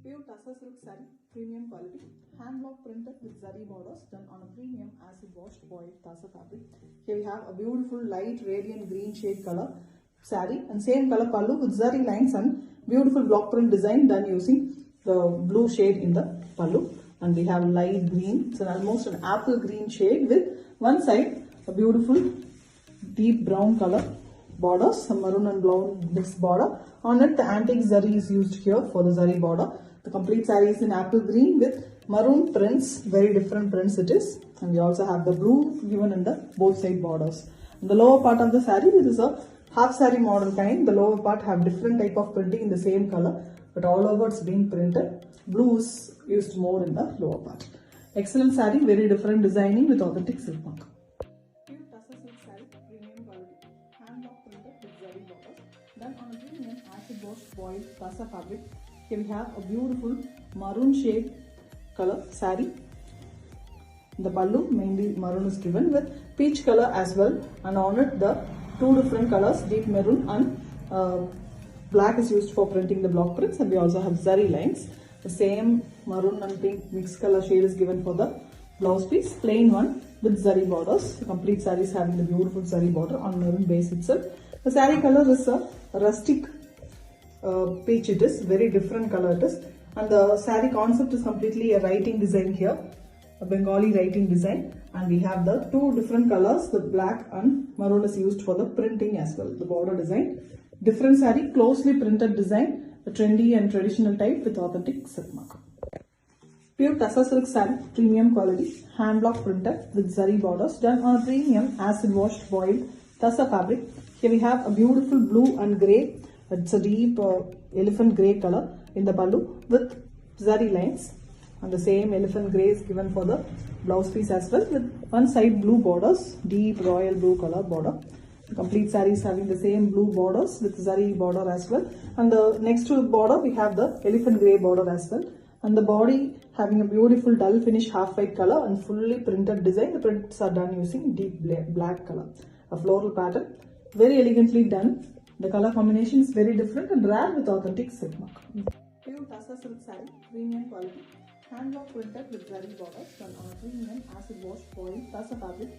Pure Tassa silk saree, premium quality, hand block printed with zari borders done on a premium acid washed boiled Tassa fabric. Here we have a beautiful light radiant green shade color saree and same color pallu with zari lines and beautiful block print design done using the blue shade in the pallu. And we have light green, so almost an apple green shade with one side a beautiful deep brown color borders, some maroon and brown mixed border. On it the antique zari is used here for the zari border. The complete saree is in apple green with maroon prints, very different prints it is. And we also have the blue given in the both side borders. In the lower part of the saree, this is a half saree model kind. The lower part have different type of printing in the same color, but all over it's being printed. Blue is used more in the lower part. Excellent saree, very different designing with authentic silk mark. Pure Tassa silk saree, premium quality, hand block printed with zari borders, done on a premium acid washed boiled Tassa fabric. Here we have a beautiful maroon shade color saree. The pallu mainly maroon is given with peach color as well, and on it the two different colors, deep maroon and black is used for printing the block prints, and we also have zari lines. The same maroon and pink mixed color shade is given for the blouse piece, plain one with zari borders. The complete saree is having the beautiful zari border on maroon base itself. The saree color is a rustic peach, it is very different color it is, and the saree concept is completely a writing design here, a Bengali writing design, and we have the two different colors, the black and maroon is used for the printing as well, the border design. Different saree, closely printed design, a trendy and traditional type with authentic silk mark. Pure Tassa silk saree, premium quality, hand block printed with zari borders done on a premium acid washed boiled Tassa fabric. Here we have a beautiful blue and grey. It's a deep elephant grey color in the pallu with zari lines, and the same elephant grey is given for the blouse piece as well with one side blue borders, deep royal blue color border. The complete saree is having the same blue borders with zari border as well, and the next to the border we have the elephant grey border as well, and the body having a beautiful dull finish half white color and fully printed design. The prints are done using deep black color, a floral pattern, very elegantly done. The color combination is very different and rare with authentic silk mark. Pure Tassa silk saree, premium quality, hand block printed with zari borders done on a premium acid washed boiled Tassa fabric.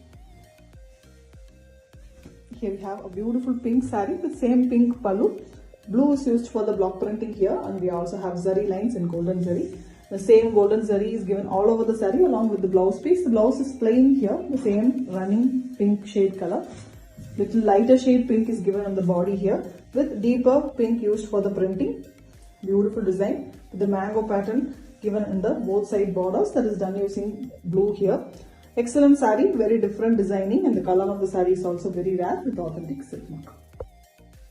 Here we have a beautiful pink saree with same pink pallu. Blue is used for the block printing here, and we also have zari lines in golden zari. The same golden zari is given all over the saree along with the blouse piece. The blouse is plain here, the same running pink shade color. Little lighter shade pink is given on the body here with deeper pink used for the printing. Beautiful design with the mango pattern given in the both side borders, that is done using blue here. Excellent saree, very different designing, and the color of the saree is also very rare with authentic silk mark.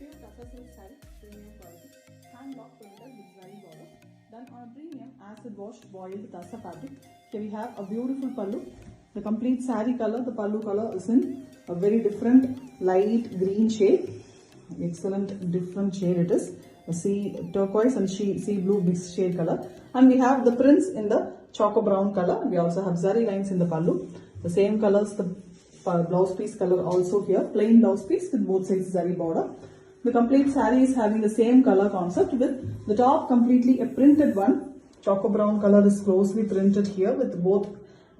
Pure Tassa silk saree, premium quality, hand block printed with zari border done on a premium acid washed boiled Tassa fabric. Here we have a beautiful pallu. The complete saree color, the pallu color is in a very different light green shade. Excellent different shade it is. A sea turquoise and sea blue mixed shade color. And we have the prints in the choco brown color. We also have zari lines in the pallu. The same colors, the blouse piece color also here. Plain blouse piece with both sides zari border. The complete saree is having the same color concept with the top completely a printed one. Choco brown color is closely printed here with both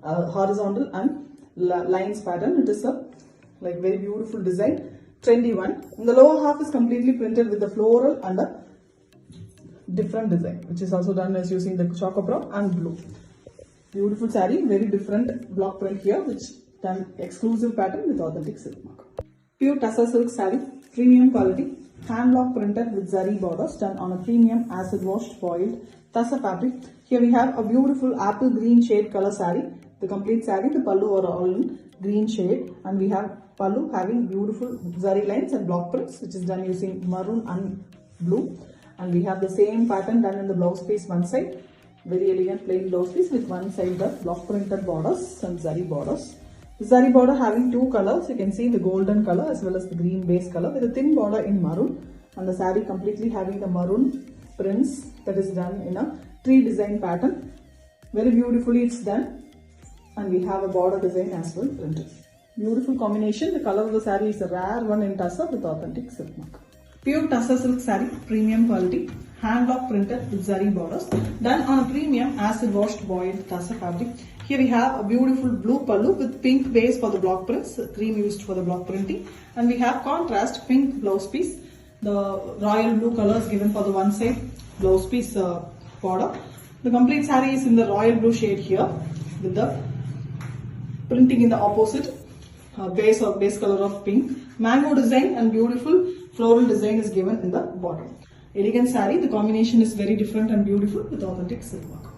horizontal and lines pattern. It is a like very beautiful design, trendy one. And the lower half is completely printed with the floral and a different design, which is also done as using the choco brown and blue. Beautiful saree, very different block print here, which done exclusive pattern with authentic silk mark. Pure Tassa silk saree, premium quality, hand block printed with zari borders done on a premium acid washed boiled Tassa fabric. Here we have a beautiful apple green shade color saree. The complete saree, the pallu are all in green shade, and we have pallu having beautiful zari lines and block prints, which is done using maroon and blue. And we have the same pattern done in the blouse piece one side, very elegant plain blouse piece with one side the block printed borders and zari borders. The zari border having two colors, you can see the golden color as well as the green base color with a thin border in maroon, and the saree completely having the maroon prints that is done in a tree design pattern. Very beautifully it's done. And we have a border design as well printed. Beautiful combination. The color of the saree is a rare one in Tassa with authentic silk mark. Pure Tassa silk saree, premium quality, hand block printed with zari borders, done on a premium acid washed boiled tassa fabric. Here we have a beautiful blue pallu with pink base for the block prints, cream used for the block printing, and we have contrast pink blouse piece. The royal blue color is given for the one side blouse piece border. The complete saree is in the royal blue shade here with the printing in the opposite base color of pink. Mango design and beautiful floral design is given in the bottom. Elegant saree, the combination is very different and beautiful with authentic silk work.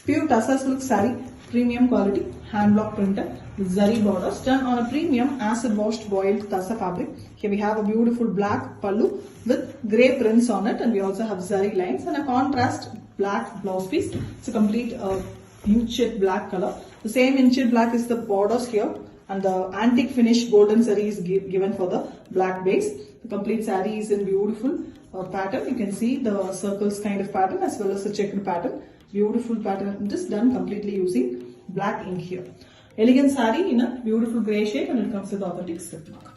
Pure Tassa silk saree, premium quality, hand block printed with zari borders, done on a premium acid washed boiled Tassa fabric. Here we have a beautiful black pallu with grey prints on it, and we also have zari lines and a contrast black blouse piece. It's a complete inkjet black color. The same inkjet black is the borders here, and the antique finish golden zari is given for the black base. The complete saree is in beautiful pattern. You can see the circles kind of pattern as well as the checkered pattern. Beautiful pattern. Just done completely using black ink here. Elegant saree in a beautiful grey shade, and it comes with authentic silk mark.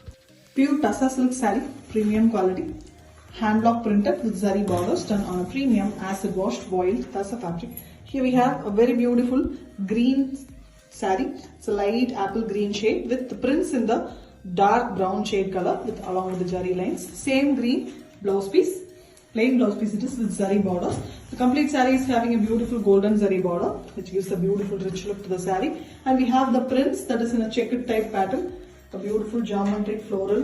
Pure Tassa silk saree, premium quality, hand block printed with zari borders, done on a premium acid washed boiled Tassa fabric. Here we have a very beautiful green saree. It's a light apple green shade with the prints in the dark brown shade color along with the zari lines. Same green blouse piece, plain blouse piece it is with zari borders. The complete saree is having a beautiful golden zari border which gives a beautiful rich look to the saree, and we have the prints that is in a checkered type pattern, a beautiful geometric floral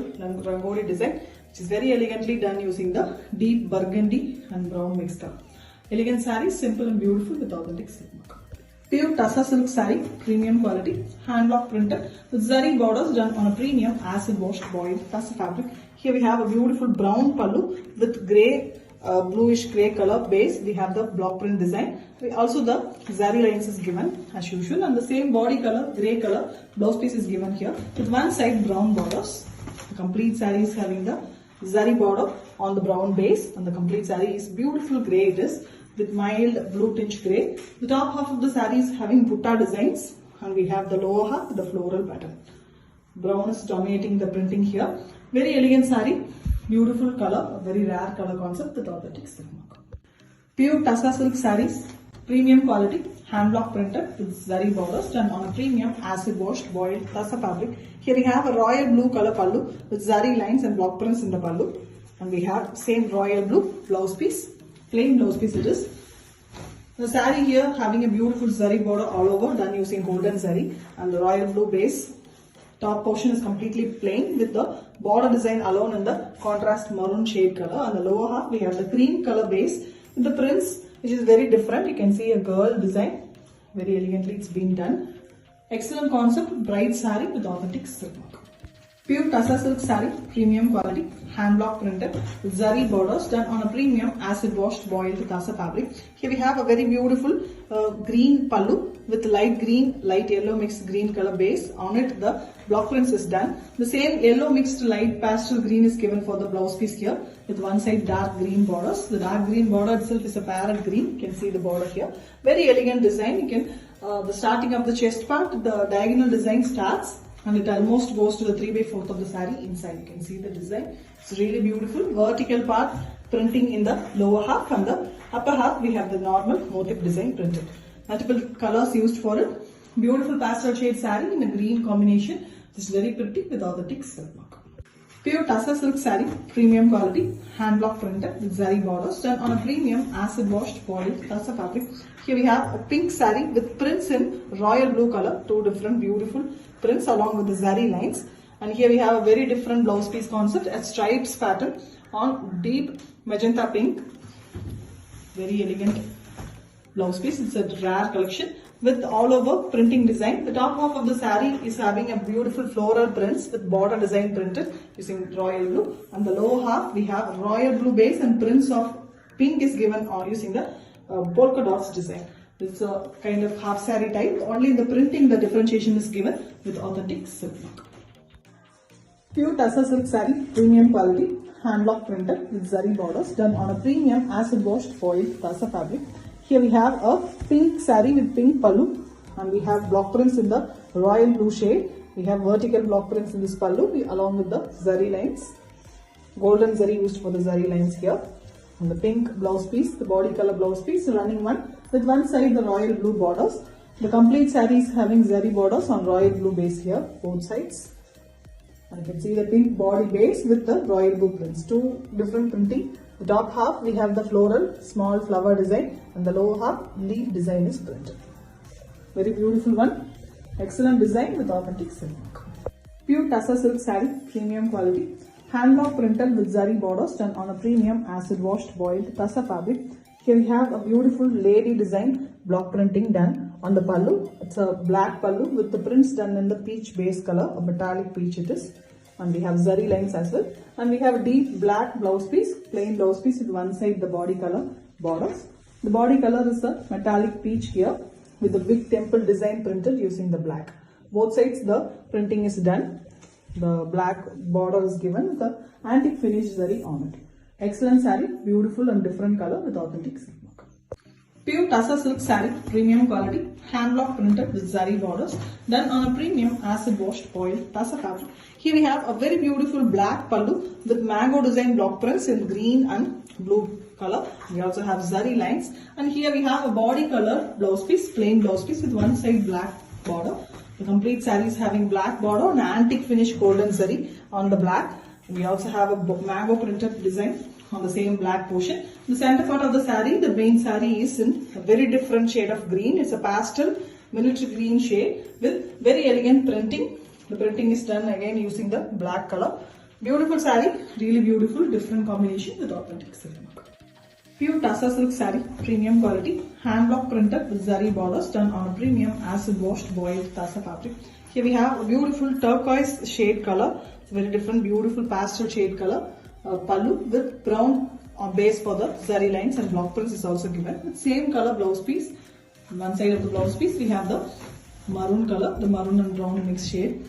rangoli design which is very elegantly done using the deep burgundy and brown mixed up. Elegant saree, simple and beautiful with authentic silk mark. Pure Tassa silk saree, premium quality, hand block printed with zari borders, done on a premium acid washed boiled Tassa fabric. Here we have a beautiful brown pallu with grey, bluish grey color base. We have the block print design. Also the zari lines is given as usual, and the same body color, grey color blouse piece is given here with one side brown borders. The complete saree is having the zari border on the brown base, and the complete saree is beautiful grey it is with mild blue tinge grey. The top half of the saree is having butta designs, and we have the lower half with the floral pattern. Brown is dominating the printing here. Very elegant saree, beautiful color, very rare color concept with authentic silk mark. Pure Tassa silk sarees, premium quality, hand block printed with zari borders, done on a premium acid washed boiled Tassa fabric. Here we have a royal blue color pallu with zari lines and block prints in the pallu, and we have same royal blue blouse piece, plain blouse piece it is. The saree here having a beautiful zari border all over, done using golden zari, and the royal blue base. Top portion is completely plain with the border design alone in the contrast maroon shade color, and the lower half we have the cream color base with the prints which is very different. You can see a girl design, very elegantly it's been done. Excellent concept, bright saree with authentic silk mark. Pure Tassa silk saree, premium quality, hand block printed with zari borders, done on a premium acid washed boiled Tassa fabric. Here we have a very beautiful green pallu with light green, light yellow mixed green color base. On it the block prints is done. The same yellow mixed light pastel green is given for the blouse piece here with one side dark green borders. The dark green border itself is a parrot green. You can see the border here. Very elegant design. You can the starting of the chest part, the diagonal design starts, and it almost goes to the 3/4 of the saree inside. You can see the design. It's really beautiful. Vertical part printing in the lower half, and the upper half we have the normal motif design printed. Multiple colors used for it. Beautiful pastel shade saree in a green combination. This is very pretty with authentic silk mark. Pure Tassa silk saree, premium quality, hand block printed with zari borders, done on a premium acid washed boiled Tassa fabric. Here we have a pink saree with prints in royal blue color, two different beautiful prints along with the zari lines. And here we have a very different blouse piece concept, a stripes pattern on deep magenta pink. Very elegant blouse piece. It's a rare collection with all over printing design. The top half of the saree is having a beautiful floral prints with border design printed using royal blue, and the lower half we have royal blue base and prints of pink is given or using the polka dots design. It's a kind of half saree type. Only in the printing the differentiation is given with authentic silk mark. Pure Tassa silk saree, premium quality, hand block printed with zari borders, done on a premium acid washed foiled Tassa fabric. Here we have a pink saree with pink pallu, and we have block prints in the royal blue shade. We have vertical block prints in this pallu along with the zari lines. Golden zari used for the zari lines here. And the pink blouse piece, the body color blouse piece, running one with one side the royal blue borders. The complete saree is having zari borders on royal blue base here, both sides. And you can see the pink body base with the royal blue prints. Two different printing. The top half we have the floral small flower design and the lower half leaf design is printed. Very beautiful one. Excellent design with authentic silk. Pure Tussar silk saree, premium quality. Hand block printed with zari borders done on a premium acid washed boiled Tussar fabric. Here we have a beautiful lady design block printing done on the pallu. It's a black pallu with the prints done in the peach base color, a metallic peach it is. And we have zari lines as well. And we have a deep black blouse piece, plain blouse piece with one side the body color borders. The body color is a metallic peach here with the big temple design printed using the black. Both sides the printing is done. The black border is given with the antique finish zari on it. Excellent saree, beautiful and different color with authentic silk work. Pure Tussar silk saree, premium quality, hand block printed with zari borders, done on a premium acid washed oiled Tussar fabric. Here we have a very beautiful black pallu with mango design block prints in green and blue color. We also have zari lines, and here we have a body color blouse piece, plain blouse piece with one side black border. The complete saree is having black border and antique finish golden zari on the black. We also have a mango printed design on the same black portion. The center part of the saree, the main saree is in a very different shade of green. It's a pastel military green shade with very elegant printing. The printing is done again using the black color. Beautiful saree, really beautiful, different combination with authentic silk. Pure Tussar silk saree, premium quality, hand block printed with zari borders done on a premium acid washed boiled Tussar fabric. Here we have a beautiful turquoise shade color. It's a very different, beautiful pastel shade color. Pallu with brown base for the zari lines and block prints is also given. With same color blouse piece. On one side of the blouse piece we have the maroon color, the maroon and brown mixed shade.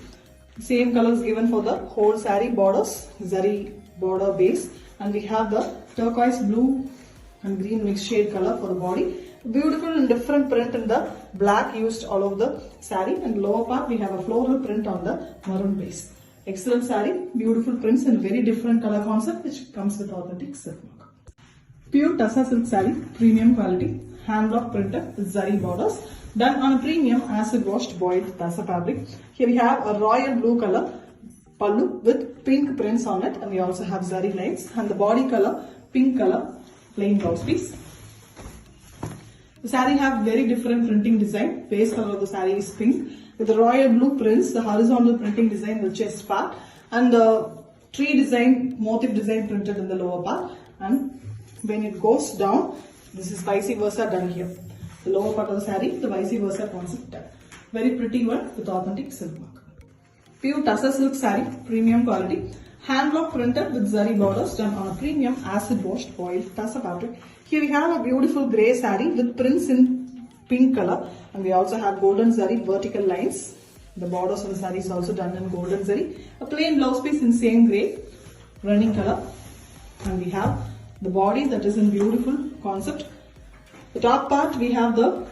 Same color is given for the whole saree borders, zari border base, and we have the turquoise blue and green mixed shade color for the body. Beautiful and different print in the black used all over the saree, and lower part we have a floral print on the maroon base. Excellent saree, beautiful prints and very different color concept which comes with authentic silk work. Pure Tussar silk saree, premium quality, hand block printed with zari borders, done on a premium acid washed boiled Tussar fabric. Here we have a royal blue color pallu with pink prints on it, and we also have zari lines, and the body color pink color plain blouse piece. The saree have very different printing design. Base color of the saree is pink with the royal blue prints, the horizontal printing design in the chest part, and the tree design, motif design printed in the lower part. And when it goes down, this is vice versa done here. The lower part of the saree, the vice versa concept done. Very pretty one with authentic silk work. Pure Tussar silk saree, premium quality, hand block printed with zari borders done on a premium acid washed boiled Tussar fabric. Here we have a beautiful grey saree with prints in pink color, and we also have golden zari vertical lines. The borders of the saree is also done in golden zari. A plain blouse piece in same grey running color, and we have the body that is in beautiful concept. The top part we have the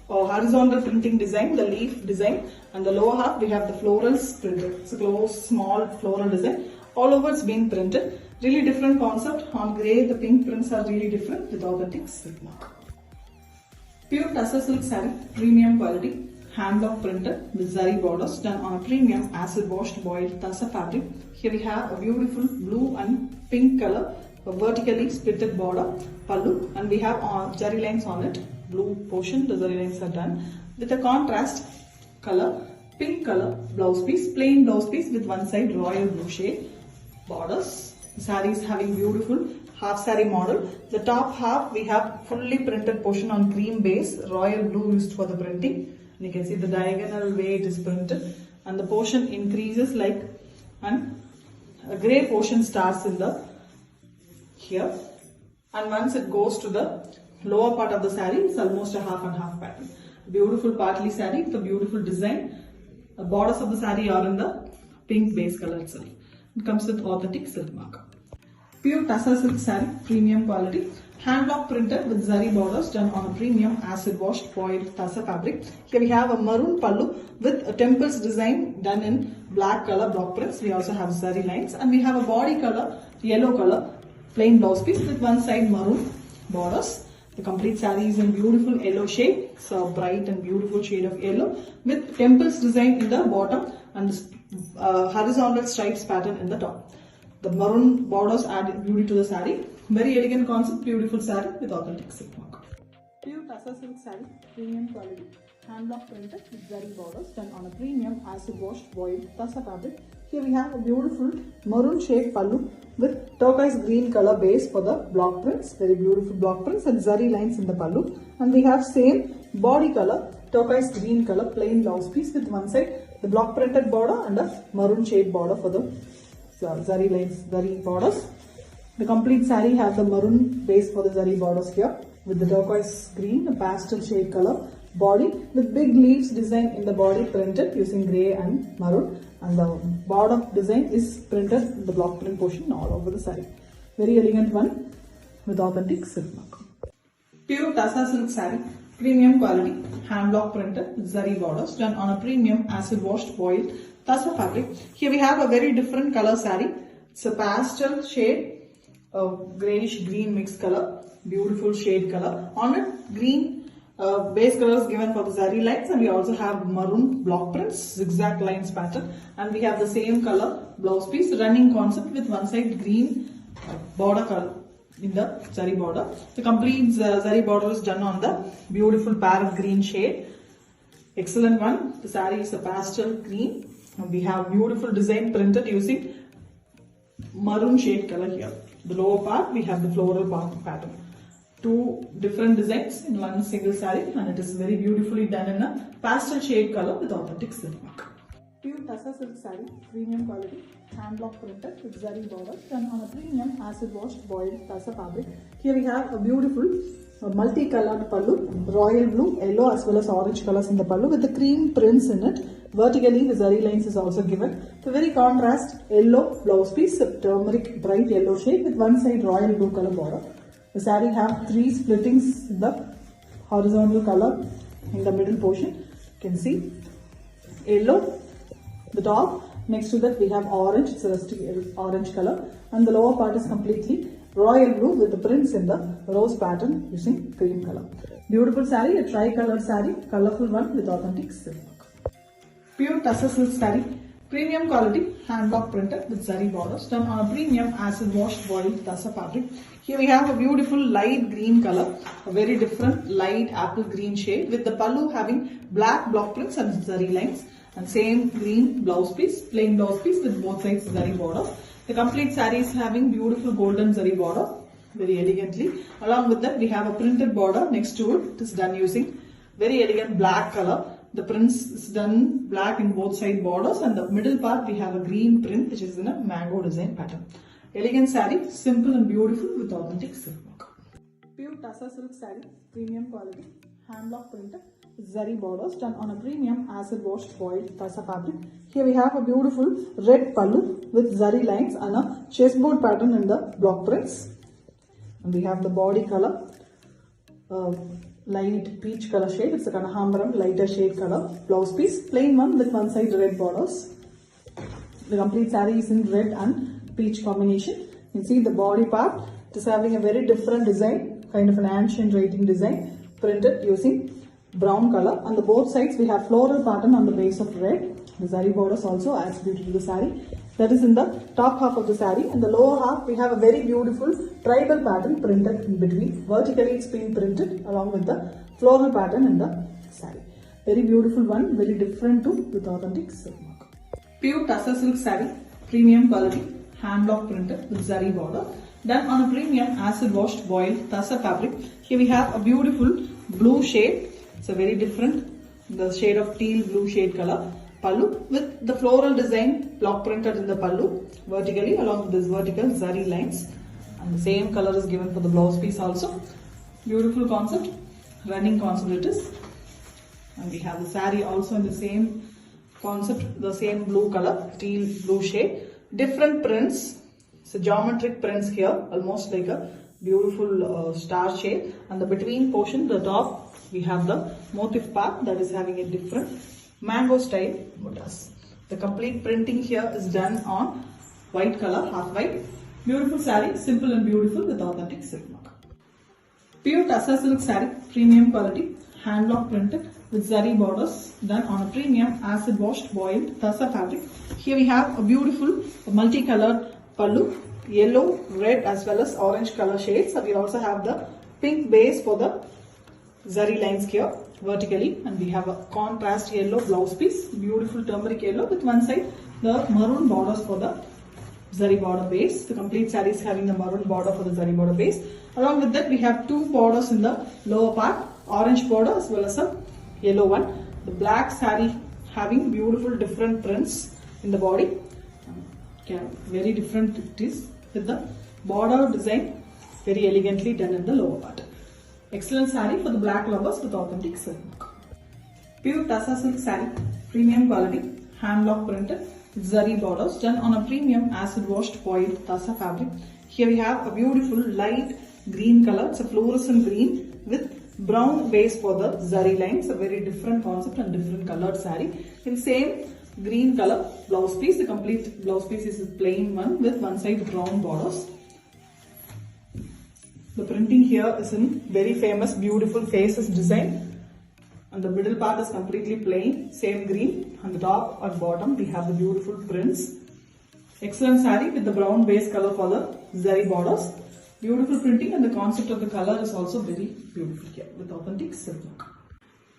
horizontal printing design, the leaf design, and the lower half we have the florals printed. It's a close small floral design. All over it's being printed. Really different concept. On grey the pink prints are really different with authentic silk mark. Pure Tussar silk saree, premium quality, hand block printed with zari borders done on a premium acid washed boiled Tussar fabric. Here we have a beautiful blue and pink color, a vertically splitted border pallu, and we have zari lines on it. Blue portion, the zari lines are done with a contrast color, pink color blouse piece, plain blouse piece with one side royal blue shade borders. The saree is having beautiful half saree model. The top half we have fully printed portion on cream base, royal blue used for the printing. And you can see the diagonal way it is printed, and the portion increases like, and a grey portion starts in the here, and once it goes to the lower part of the saree, it's almost a half and half pattern. Beautiful partly saree with a beautiful design. The borders of the saree are in the pink base color itself. It comes with authentic silk mark. Pure Tussar silk saree, premium quality, hand block printed with zari borders done on a premium acid washed boiled Tussar fabric. Here we have a maroon pallu with a temples design done in black color block prints. We also have zari lines, and we have a body color yellow color plain blouse piece with one side maroon borders. The complete saree is in beautiful yellow shade. It's a bright and beautiful shade of yellow with temples design in the bottom and horizontal stripes pattern in the top. The maroon borders add beauty to the saree. Very elegant concept, beautiful saree with authentic silk work. Pure Tassa silk saree, premium quality, hand block printed with zari borders done on a premium acid washed boiled Tassa fabric. Here we have a beautiful maroon shade pallu with turquoise green color base for the block prints, very beautiful block prints and zari lines in the pallu. And we have same body color, turquoise green color plain blouse piece with one side the block printed border and a maroon shade border for the zari lines, zari borders. The complete saree has the maroon base for the zari borders here with the turquoise green, a pastel shade color body with big leaves design in the body printed using grey and maroon, and the border design is printed in the block print portion all over the saree. Very elegant one with authentic silk mark. Pure Tassa silk saree, premium quality, hand block printed with zari borders done on a premium acid washed boiled Tassa fabric. Here we have a very different color saree. It's a pastel shade, a greyish green mixed color, beautiful shade color. On it, green base colors given for the zari lines, and we also have maroon block prints, zigzag lines pattern, and we have the same color blouse piece, running concept with one side green border color in the zari border. The complete zari border is done on the beautiful parrot green shade. Excellent one. The saree is a pastel green. And we have beautiful design printed using maroon shade color here. The lower part we have the floral pattern. Two different designs in one single saree, and it is very beautifully done in a pastel shade color with authentic silk work. Pure Tassa silk saree, premium quality, hand block printed with zari borders done on a premium acid washed boiled Tassa fabric. Here we have a beautiful multi-colored pallu, royal blue, yellow as well as orange colors in the pallu with the cream prints in it. Vertically the zari lines is also given. The very contrast yellow blouse piece, a turmeric bright yellow shade with one side royal blue color border. The saree have three splittings in the horizontal color in the middle portion. You can see yellow, the top. Next to that we have orange, it's a rustic orange color, and the lower part is completely royal blue with the prints in the rose pattern using cream color. Beautiful saree, a tri-colored saree, colorful one with authentic silk. Pure Tassa silk saree, premium quality, hand block printed with zari borders done on a premium acid washed boiled Tassa fabric. Here we have a beautiful light green color, a very different light apple green shade with the pallu having black block prints and zari lines, and same green blouse piece, plain blouse piece with both sides zari border. The complete saree is having beautiful golden zari border, very elegantly. Along with that we have a printed border next to it. It is done using very elegant black color. The prints is done black in both side borders, and the middle part we have a green print which is in a mango design pattern. Elegant saree, simple and beautiful with authentic silk work. Pure Tassa silk saree, premium quality, hand block printed with zari borders done on a premium acid washed boiled Tassa fabric. Here we have a beautiful red pallu with zari lines and a chessboard pattern in the block prints. And we have the body color, light peach color shade. It's a Kanahambaram lighter shade color blouse piece, plain one with one side red borders. The complete saree is in red and peach combination. You can see the body part, it is having a very different design, kind of an ancient writing design printed using brown color. On the both sides we have floral pattern on the base of red. The zari borders also adds beauty to the saree. That is in the top half of the saree, and the lower half we have a very beautiful tribal pattern printed in between. Vertically it's been printed along with the floral pattern in the saree. Very beautiful one, very different too with authentic silk work. Pure Tassa silk saree, premium quality, hand block printed with zari border done on a premium acid washed boiled Tassa fabric. Here we have a beautiful blue shade. It's a very different, the shade of teal blue shade color pallu with the floral design block printed in the pallu vertically along with this vertical zari lines, and the same color is given for the blouse piece also. Beautiful concept, running concept it is, and we have the saree also in the same concept, the same blue color, teal blue shade, different prints. So geometric prints here, almost like a beautiful star shape, and the between portion, the top, we have the motif part that is having a different mango style butas. The complete printing here is done on white color, half white, Beautiful saree, simple and beautiful with authentic silk mark. Pure Tussar silk saree, premium quality, hand block printed with zari borders done on a premium acid washed boiled Tussar fabric. Here we have a beautiful multicolored pallu, yellow, red as well as orange color shades. And we also have the pink base for the zari lines here vertically, and we have a contrast yellow blouse piece, beautiful turmeric yellow with one side the maroon borders for the zari border base. The complete saree is having the maroon border for the zari border base. Along with that, we have two borders in the lower part, orange border as well as a yellow one. The black saree having beautiful different prints in the body. Very different it is with the border design very elegantly done in the lower part. Excellent saree for the black lovers with authentic silk mark. Pure Tussar silk saree, premium quality, hand block printed with zari borders done on a premium acid washed boiled Tussar fabric. Here we have a beautiful light green color. It's a fluorescent green with brown base for the zari lines. A very different concept and different colored saree. In same green color blouse piece. The complete blouse piece is a plain one with one side brown borders. The printing here is in very famous beautiful faces design, and the middle part is completely plain, same green. On the top and bottom we have the beautiful prints. Excellent saree with the brown base color for the zari borders. Beautiful printing, and the concept of the color is also very beautiful here with authentic silk mark.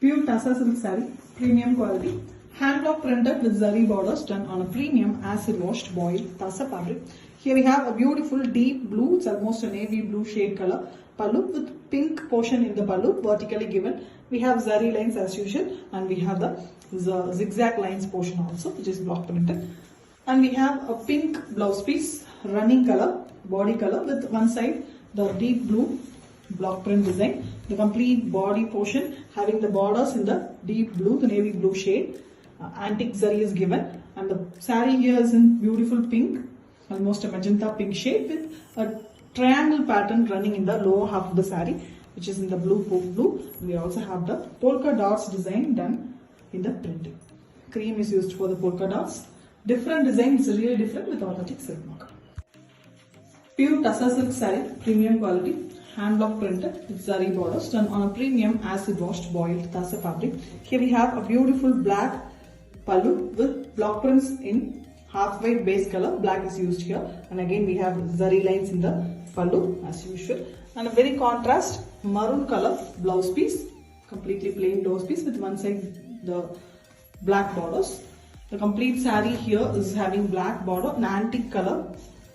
Pure Tussar silk saree, premium quality, hand block printed with zari borders done on a premium acid washed boiled Tussar fabric. Here we have a beautiful deep blue, it's almost a navy blue shade color pallu with pink portion in the pallu vertically given. We have zari lines as usual, and we have the zigzag lines portion also, which is block printed. And we have a pink blouse piece, running color, body color with one side the deep blue block print design. The complete body portion having the borders in the deep blue, the navy blue shade. Antique zari is given, and the saree here is in beautiful pink, almost a magenta pink shade with a triangle pattern running in the lower half of the saree, which is in the blue. We also have the polka dots design done in the printing. Cream is used for the polka dots. Different design, it's really different with authentic silk mark. Pure Tussar silk saree, premium quality, hand block printed with zari borders done on a premium acid washed boiled Tussar fabric. Here we have a beautiful black pallu with block prints in half white base color. Black is used here, and again we have zari lines in the pallu as usual, and a very contrast maroon color blouse piece, completely plain blouse piece with one side the black borders. The complete saree here is having black border, an antique color,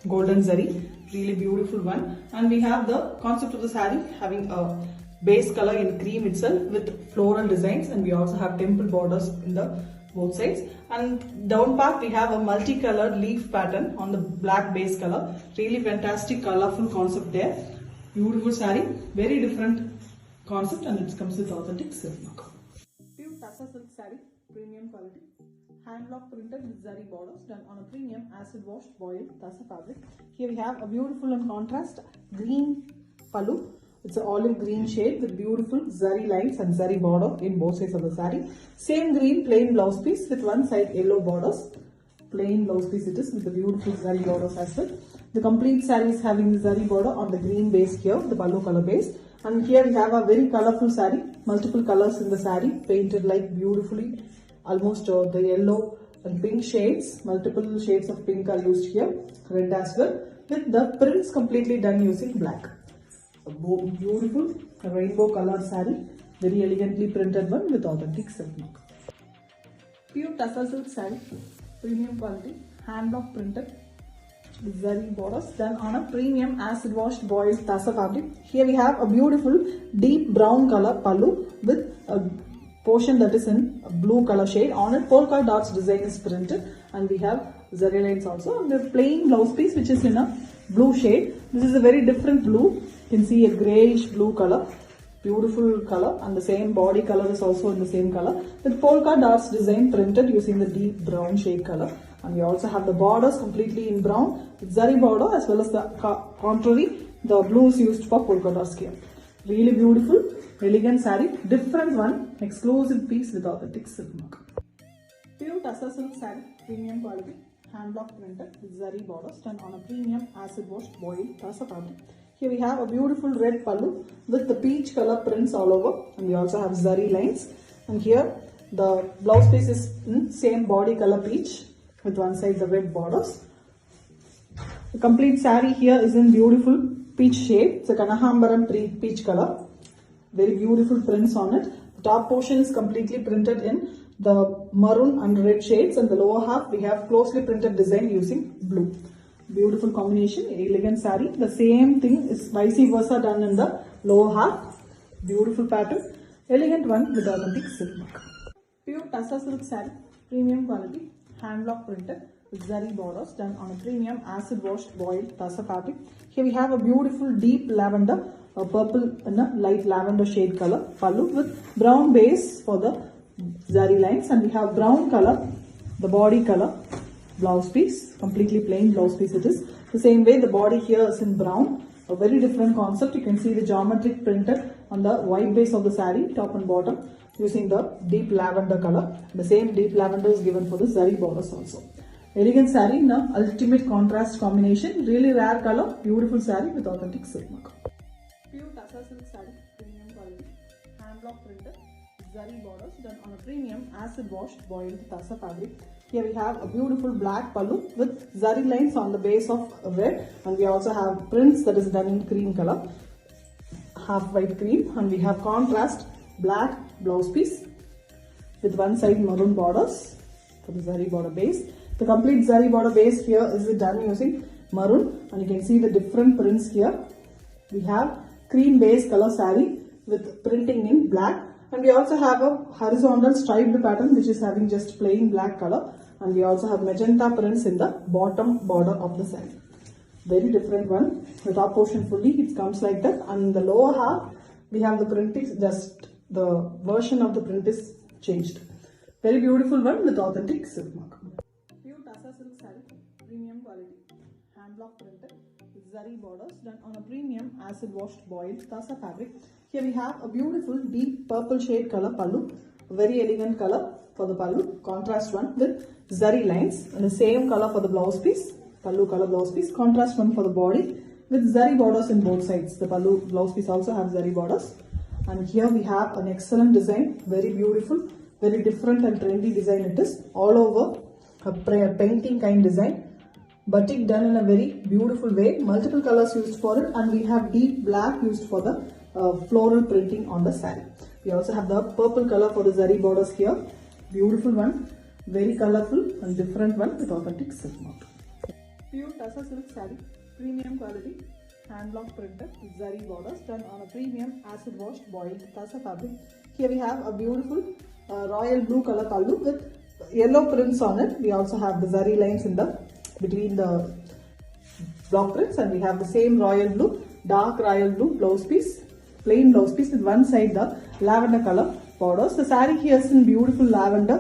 golden zari, really beautiful one. And we have the concept of the saree having a base color in cream itself with floral designs, and we also have temple borders in the both sides. And down part we have a multicolored leaf pattern on the black base color. Really fantastic colorful concept there. Beautiful saree, very different concept, and it comes with authentic silk mark. Pure Tussar silk saree, premium quality, hand block printed with zari borders done on a premium acid washed boiled Tussar fabric. Here we have a beautiful and contrast green pallu. It's an olive green shade with beautiful zari lines and zari border in both sides of the saree. Same green plain blouse piece with one side yellow borders. Plain blouse piece it is with the beautiful zari borders as well. The complete saree is having the zari border on the green base here, the pallu color base. And here we have a very colorful saree, multiple colors in the saree, painted like beautifully, almost the yellow and pink shades. Multiple shades of pink are used here, red as well, with the prints completely done using black. A beautiful rainbow colored saree, very elegantly printed one with authentic silk mark. Pure Tussar silk saree, premium quality, hand block printed with zari borders done on a premium acid washed boiled Tussar fabric. Here we have a beautiful deep brown color pallu with a portion that is in a blue color shade. On it polka dots design is printed, and we have zari lines also, and the plain blouse piece which is in a blue shade. This is a very different blue. You can see a greyish blue color, beautiful color, and the same body color is also in the same color with polka dots design printed using the deep brown shade color. And we also have the borders completely in brown with zari border, as well as the contrary, the blue is used for polka dots here. Really beautiful, elegant saree, different one, exclusive piece with authentic silk mark. Pure Tussar silk saree, premium quality, hand block printed with zari borders done on a premium acid washed boiled tassa fabric. Here we have a beautiful red pallu with the peach color prints all over, and we also have zari lines. And here the blouse piece is in same body color peach with one side the red borders. The complete saree here is in beautiful peach shade. It's a Kanahambaram peach color. Very beautiful prints on it. The top portion is completely printed in the maroon and red shades, and the lower half we have closely printed design using blue. Beautiful combination, elegant saree. The same thing is vice versa done in the lower half. Beautiful pattern, elegant one with authentic silk mark. Pure Tassa silk saree, premium quality, hand block printed with zari borders done on a premium acid washed boiled tassa fabric. Here we have a beautiful deep lavender, a purple and a light lavender shade color pallu with brown base for the zari lines, and we have brown color, the body color blouse piece, completely plain blouse piece it is. The same way the body here is in brown, a very different concept. You can see the geometric printed on the white base of the saree, top and bottom, using the deep lavender color. The same deep lavender is given for the zari borders also. Elegant saree in a ultimate contrast combination, really rare color, beautiful saree with authentic silk mark. Pure Tassa silk saree, premium quality, hand block printed, zari borders done on a premium acid washed boiled tassa fabric. Here we have a beautiful black pallu with zari lines on the base of red, and we also have prints that is done in cream color, half white cream, and we have contrast black blouse piece with one side maroon borders for the zari border base. The complete zari border base here is done using maroon, and you can see the different prints here. We have cream base color saree with printing in black, and we also have a horizontal striped pattern which is having just plain black color, and we also have magenta prints in the bottom border of the saree. Very different one. The top portion fully it comes like that, and the lower half we have the printing, just the version of the print is changed. Very beautiful one with authentic silk mark. Pure Tassa silk saree, premium quality, hand block printed with zari borders done on a premium acid washed boiled tassa fabric. Here we have a beautiful deep purple shade color pallu, very elegant color for the pallu, contrast one with zari lines, and the same color for the blouse piece, pallu color blouse piece, contrast one for the body with zari borders in both sides. The pallu blouse piece also has zari borders, and here we have an excellent design, very beautiful, very different and trendy design it is, all over a painting kind design. Batik done in a very beautiful way, multiple colors used for it, and we have deep black used for the floral printing on the saree. We also have the purple color for the zari borders here, beautiful one, very colorful and different one with authentic silk mark. Pure Tassa silk saree, premium quality, hand block printed with zari borders done on a premium acid washed boiled tassa fabric. Here we have a beautiful royal blue color pallu with yellow prints on it. We also have the zari lines in the between the block prints, and we have the same royal blue, dark royal blue blouse piece, plain blouse piece with one side the lavender color borders. The saree here is in beautiful lavender,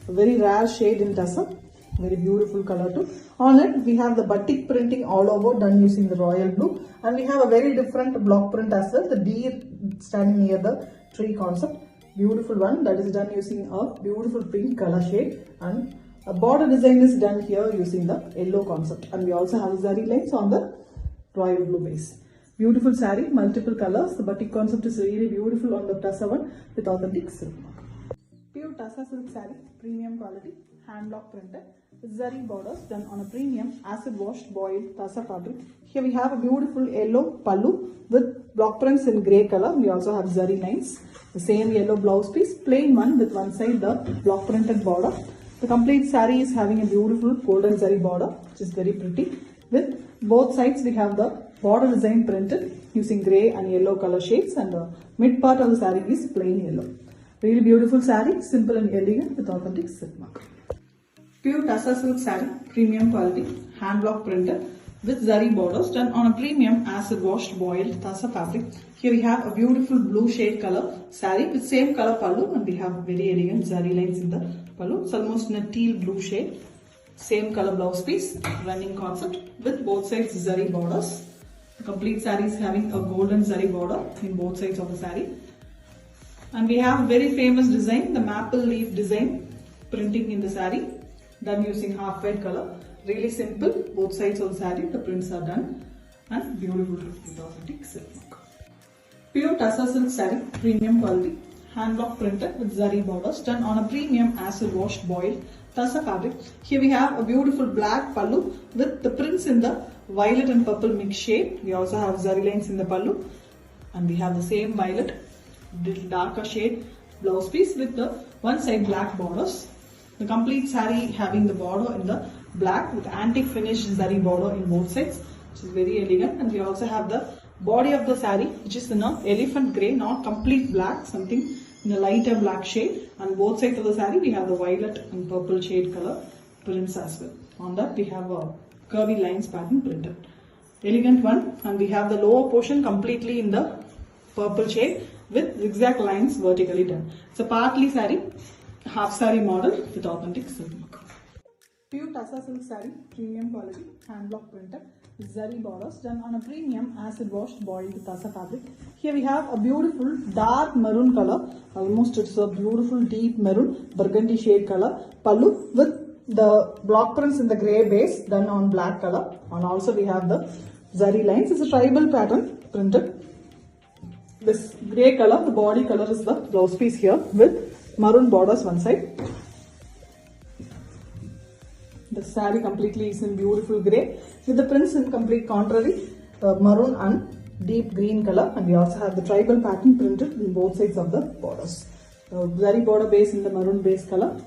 a very rare shade in Tassa, very beautiful color too. On it we have the batik printing all over done using the royal blue, and we have a very different block print as well, the deer standing near the tree concept, beautiful one that is done using a beautiful pink color shade, and a border design is done here using the yellow concept, and we also have zari lines on the royal blue base. Beautiful saree, multiple colors. The batik concept is really beautiful on the Tassa one with authentic silk mark. Pure Tassa silk saree, premium quality, hand block printed with zari borders done on a premium acid washed boiled Tassa fabric. Here we have a beautiful yellow pallu with block prints in grey color. We also have zari lines. The same yellow blouse piece, plain one with one side the block printed border. The complete saree is having a beautiful golden zari border, which is very pretty. With both sides we have the border design printed using grey and yellow color shades, and the mid part of the saree is plain yellow. Really beautiful saree, simple and elegant with authentic silk mark. Pure Tassa silk saree, premium quality, hand block printed with zari borders done on a premium acid washed boiled Tassa fabric. Here we have a beautiful blue shade color saree with same color pallu, and we have very elegant zari lines in the pallu. It's almost in a teal blue shade. Same color blouse piece, running concept with both sides zari borders. The complete saree is having a golden zari border in both sides of the saree. And we have very famous design, the maple leaf design printing in the saree, done using half white color. Really simple, both sides of the saree, the prints are done and beautiful with authentic silk work. Pure Tassa silk saree, premium quality, hand block printed with zari borders done on a premium acid washed boiled Tassa fabric. Here we have a beautiful black pallu with the prints in the violet and purple mixed shade. We also have zari lines in the pallu and we have the same violet, little darker shade blouse piece with the one side black borders. The complete saree having the border in the black with antique finish zari border in both sides, which is very elegant. And we also have the body of the saree, which is in a elephant grey, not complete black, something in a lighter black shade. And both sides of the saree we have the violet and purple shade color prints as well. On that we have a curvy lines pattern printed. Elegant one, and we have the lower portion completely in the purple shade with zigzag lines vertically done. It's a partly saree, half saree model with authentic silk work. Pure Tassa silk saree, premium quality, hand block printed with zari borders done on a premium acid washed boiled Tassa fabric. Here we have a beautiful dark maroon color, almost it's a beautiful deep maroon burgundy shade color pallu with the block prints in the grey base done on black color, and also we have the zari lines. It's a tribal pattern printed. This grey color, the body color is the blouse piece here with maroon borders one side. The saree completely is in beautiful grey with the prints in complete contrary, maroon and deep green color, and we also have the tribal pattern printed in both sides of the borders. Zari border base in the maroon base color,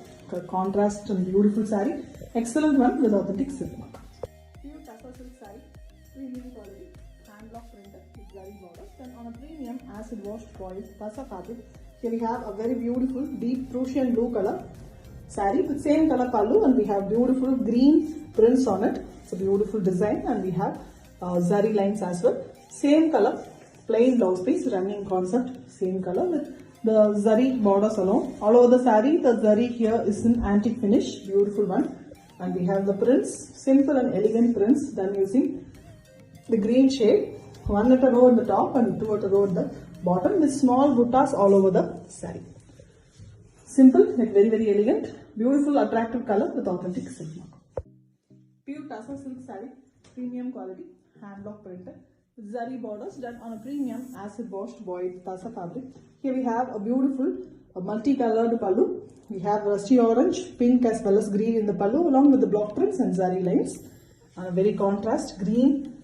contrast and beautiful saree. Excellent one with authentic silk work. Pure Tassa silk saree, premium quality, hand block printed with zari borders and on a premium acid washed boiled Tassa fabric. Here we have a very beautiful deep Prussian blue color saree with same color pallu, and we have beautiful green prints on it. It's a beautiful design, and we have zari lines as well. Same color, plain blouse piece, running concept, same color with the zari borders alone. All over the saree, the zari here is in antique finish, beautiful one. And we have the prints, simple and elegant prints done using the green shade. One at a row in the top and two at a row at the bottom with small buttas all over the saree. Simple yet very elegant, beautiful attractive color with authentic silk work. Pure Tassa silk saree, premium quality, hand block printed with zari borders done on a premium acid washed boiled Tassa fabric. Here we have a beautiful multicolored pallu. We have rusty orange, pink as well as green in the pallu along with the block prints and zari lines. And a very contrast green.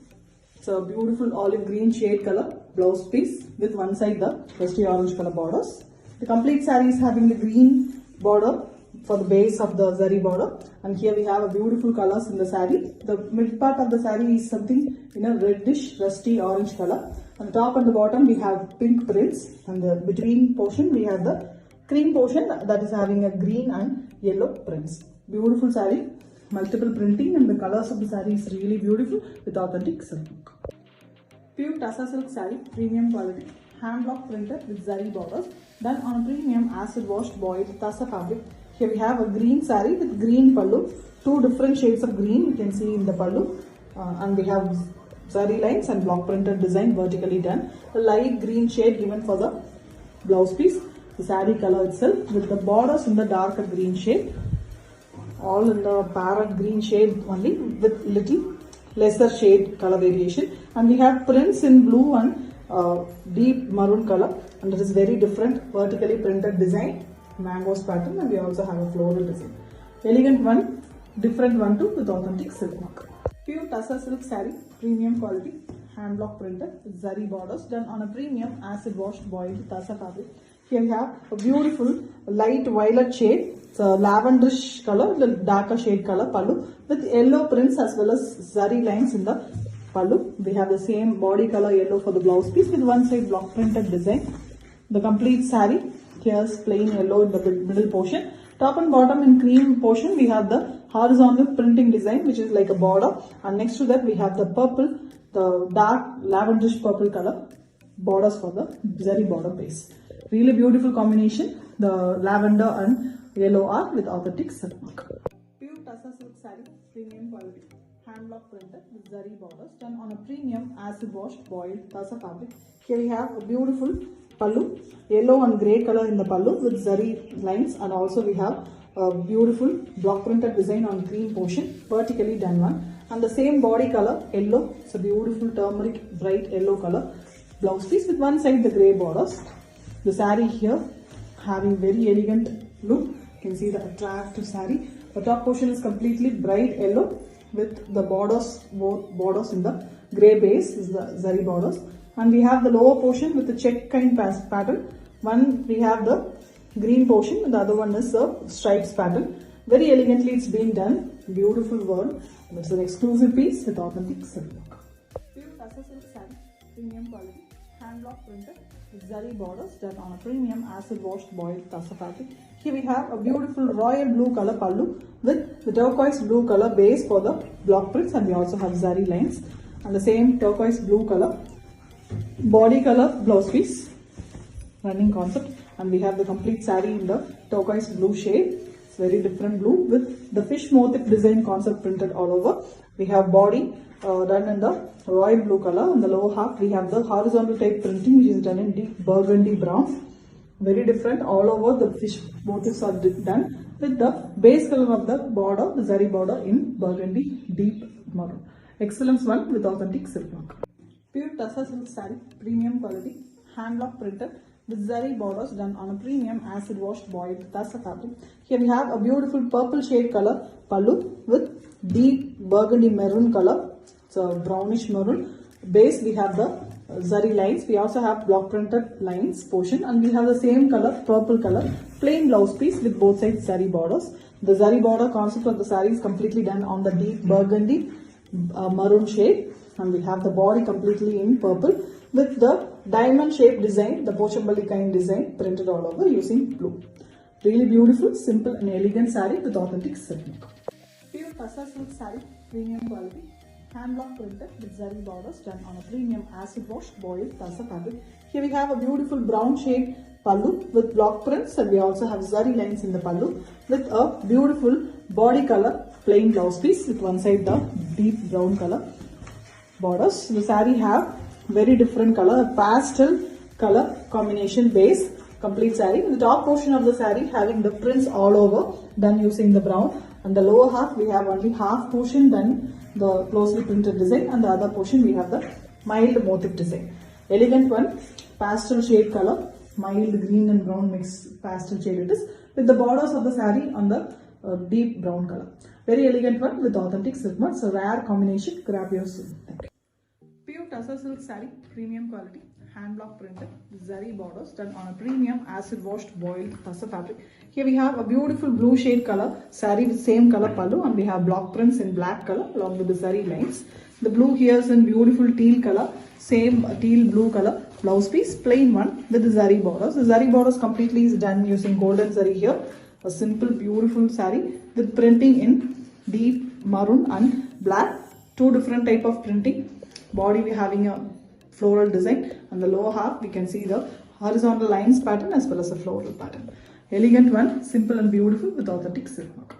It's a beautiful olive green shade color blouse piece with one side the rusty orange color borders. The complete saree is having the green border for the base of the zari border, and here we have a beautiful colors in the saree. The mid part of the saree is something in a reddish rusty orange color. On the top and the bottom we have pink prints, and the between portion we have the cream portion that is having a green and yellow prints. Beautiful saree, multiple printing, and the colors of the saree is really beautiful with authentic silk work. Pure Tassa silk saree, premium quality, hand block printed with zari borders done on a premium acid washed boiled Tassa fabric. Here we have a green saree with green pallu, two different shades of green you can see in the pallu, and we have zari lines and block printed design vertically done. A light green shade given for the blouse piece, the saree color itself with the borders in the darker green shade, all in the parrot green shade only with little lesser shade color variation, and we have prints in blue and deep maroon color, and it is very different vertically printed design, mangoes pattern, and we also have a floral design. Elegant one, different one too with authentic silk work. Pure Tassa silk saree, premium quality, hand block printed with zari borders done on a premium acid washed boiled Tassa fabric. Here we have a beautiful light violet shade. It's a lavenderish color, the darker shade color pallu with yellow prints as well as zari lines in the pallu. We have the same body color yellow for the blouse piece with one side block printed design. The complete saree, here's plain yellow in the middle portion. Top and bottom in cream portion we have the horizontal printing design which is like a border, and next to that we have the purple, the dark lavenderish purple color borders for the zari border base. Really beautiful combination. The lavender and yellow are with authentic silk work. Pure Tassa silk saree, premium quality, hand block printed with zari borders done on a premium acid washed boiled Tassa fabric. Here we have a beautiful pallu, yellow and grey color in the pallu with zari lines, and also we have a beautiful block printed design on green portion, vertically done one, and the same body color yellow. It's a beautiful turmeric bright yellow color blouse piece with one side the grey borders. The saree here having very elegant look. You can see the attractive saree. The top portion is completely bright yellow with the borders, both borders in the grey base is the zari borders, and we have the lower portion with the check kind pattern. One we have the green portion and the other one is the stripes pattern. Very elegantly it's been done, beautiful work. It's an exclusive piece with authentic silk work. Pure Tussar silk saree, premium quality, hand block printed with zari borders done on a premium acid washed boiled Tussar fabric. Here we have a beautiful royal blue color pallu with the turquoise blue color base for the block prints, and we also have zari lines, and the same turquoise blue color body color blouse piece, running concept, and we have the complete saree in the turquoise blue shade. It's very different blue with the fish motif design concept printed all over. We have body done in the royal blue color. On the lower half we have the horizontal type printing which is done in deep burgundy brown. Very different all over. The fish motifs are done with the base color of the border, the zari border in burgundy deep maroon. Excellent one with authentic silk work. Pure Tussar silk saree, premium quality, hand block printed with zari borders done on a premium acid washed boiled Tussar fabric. Here we have a beautiful purple shade color pallu with deep burgundy maroon color. It's a brownish maroon base. We have the zari lines. We also have block printed lines portion, and we have the same color purple color plain blouse piece with both sides zari borders. The zari border concept of the saree is completely done on the deep burgundy maroon shade, and we have the body completely in purple with the diamond shaped design, the Pochambali kind design printed all over using blue. Really beautiful, simple and elegant saree with authentic silk work. Pure Tussar silk saree, premium quality, hand block printed with zari borders done on a premium acid washed boiled Tussar fabric. Here we have a beautiful brown shade pallu with block prints, and we also have zari lines in the pallu with a beautiful body color plain blouse piece with one side the deep brown color borders. The saree have very different color, pastel color combination base, complete saree. The top portion of the saree having the prints all over done using the brown, and the lower half we have only half portion done the closely printed design, and the other portion we have the mild motif design. Elegant one, pastel shade color, mild green and brown mixed pastel shade it is, with the borders of the saree on the deep brown color. Very elegant one with authentic silk work. It's a rare combination. Grab yours soon. Thank you. Pure Tussar silk saree, premium quality, hand block printed with zari borders done on a premium acid washed boiled Tussar fabric. Here we have a beautiful blue shade color saree with same color pallu, and we have block prints in black color along with the zari lines. The blue here is in beautiful teal color, same teal blue color blouse piece, plain one with the zari borders. The zari borders completely is done using golden zari here. A simple beautiful saree with printing in deep maroon and black, two different type of printing. Body we having a floral design, and the lower half we can see the horizontal lines pattern as well as a floral pattern. Elegant one, simple and beautiful with authentic silk work.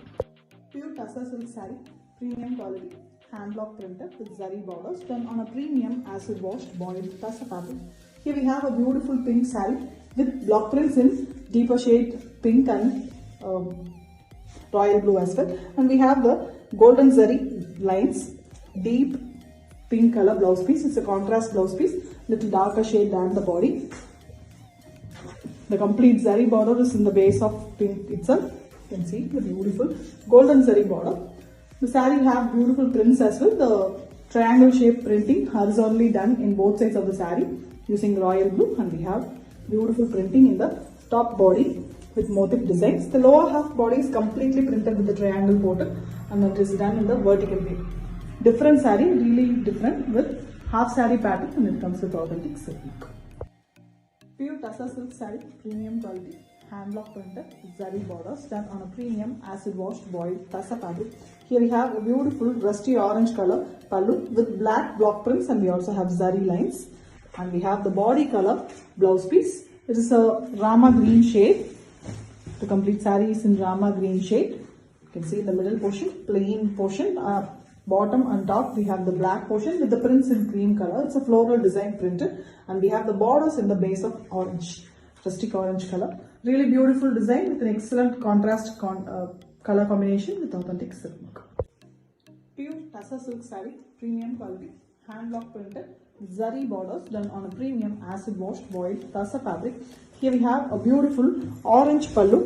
Pure Tussar silk saree, premium quality, hand block printed with zari borders done on a premium acid washed boiled Tussar fabric. Here we have a beautiful pink saree with block prints in deeper shade pink and royal blue as well, and we have the golden zari lines, deep pink color blouse piece. It's a contrast blouse piece, little darker shade than the body. The complete zari border is in the base of pink itself. You can see the beautiful golden zari border. The saree have beautiful prints as well. The triangle shape printing horizontally done in both sides of the saree using royal blue, and we have beautiful printing in the top body with motif designs. The lower half body is completely printed with the triangle pattern, and it is done in the vertical way. Different saree, really different with half saree pattern, and it comes with authentic silk. Pure Tussar silk saree, premium quality, hand block printed with zari borders done on a premium acid washed boiled Tussar fabric. Here we have a beautiful rusty orange color pallu with black block prints, and we also have zari lines, and we have the body color blouse piece. It is a Rama green shade. The complete saree is in Rama green shade. You can see the middle portion, plain portion, bottom and top we have the black portion with the prints in cream color. It's a floral design printed, and we have the borders in the base of orange, rustic orange color. Really beautiful design with an excellent contrast color combination with authentic silk work. Pure Tassa silk saree, premium quality, hand block printed, zari borders done on a premium acid washed boiled Tassa fabric. Here we have a beautiful orange pallu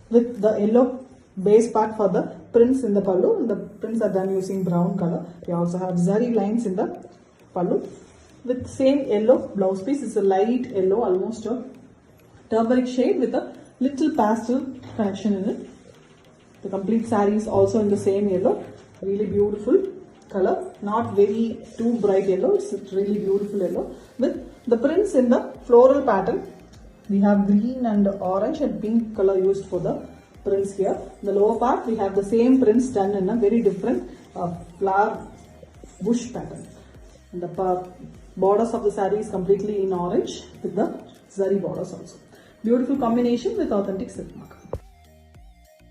with the yellow base part for the prints in the pallu, and the prints are done using brown color. We also have zari lines in the pallu with same yellow blouse piece. It's a light yellow, almost a turmeric shade with a little pastel connection in it. The complete saree is also in the same yellow. Really beautiful color, not very too bright yellow. It's a really beautiful yellow with the prints in the floral pattern. We have green and orange and pink color used for the prints here. In the lower part we have the same prints done in a very different flower bush pattern. And the borders of the saree is completely in orange with the zari borders also. Beautiful combination with authentic silk mark.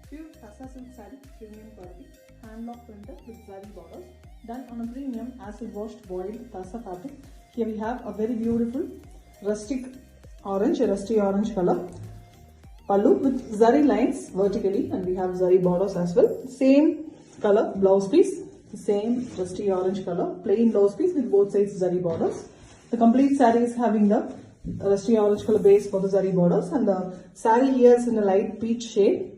Pure Tassa silk saree, premium quality, hand block printed with zari borders done on a premium acid washed boiled Tassa fabric. Here we have a very beautiful rustic orange, a rusty orange color pallu with zari lines vertically, and we have zari borders as well. Same color blouse piece, same rusty orange color, plain blouse piece with both sides zari borders. The complete saree is having the rusty orange color base for the zari borders, and the saree here is in a light peach shade.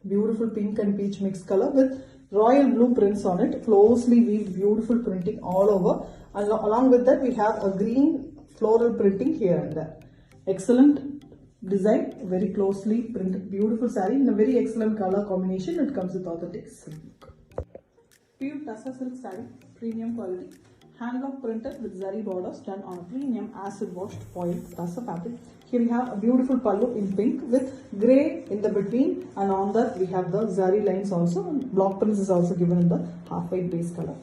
Beautiful pink and peach mixed color with royal blue prints on it, closely weaved beautiful printing all over. Along with that we have a green floral printing here and there. Excellent design, very closely printed, beautiful saree in a very excellent color combination. It comes with authentic silk. Pure Tassa silk saree, premium quality, hand block printed with zari borders done on a premium acid washed foil Tassa fabric. Here we have a beautiful pallu in pink with grey in the between, and on that we have the zari lines also, and block prints is also given in the half white base color.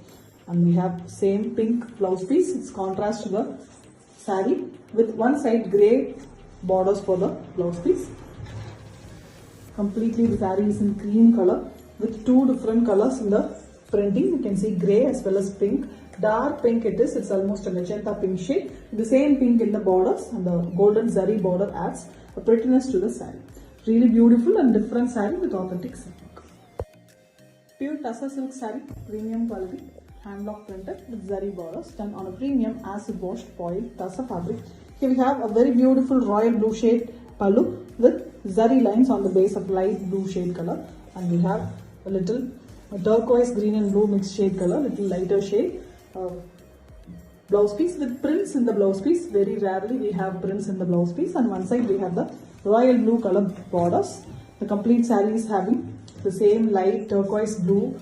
And we have same pink blouse piece. It's contrast to the saree with one side grey borders for the blouse piece. Completely the saree is in cream color with two different colors in the printing. You can see grey as well as pink. Dark pink it is, it's almost a magenta pink shade. The same pink in the borders, and the golden zari border adds a prettiness to the saree. Really beautiful and different saree with authentic silk. Pure Tassa silk saree, premium quality, hand block printed with zari borders done on a premium acid washed foil Tassa fabric. Here we have a very beautiful royal blue shade pallu with zari lines on the base of light blue shade color, and we have a little turquoise green and blue mixed shade color, little lighter shade. Blouse piece with prints in the blouse piece. Very rarely we have prints in the blouse piece, and one side we have the royal blue color borders. The complete saree is having the same light turquoise blue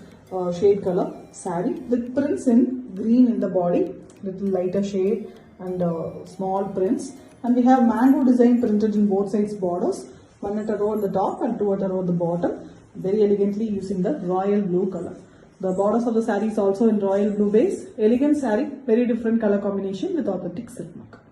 shade color saree with prints in green in the body, little lighter shade and small prints. And we have mango design printed in both sides borders, one at a row at the top and two at a row at the bottom, very elegantly using the royal blue color. The borders of the saree is also in royal blue base. Elegant saree, very different color combination with authentic silk mark.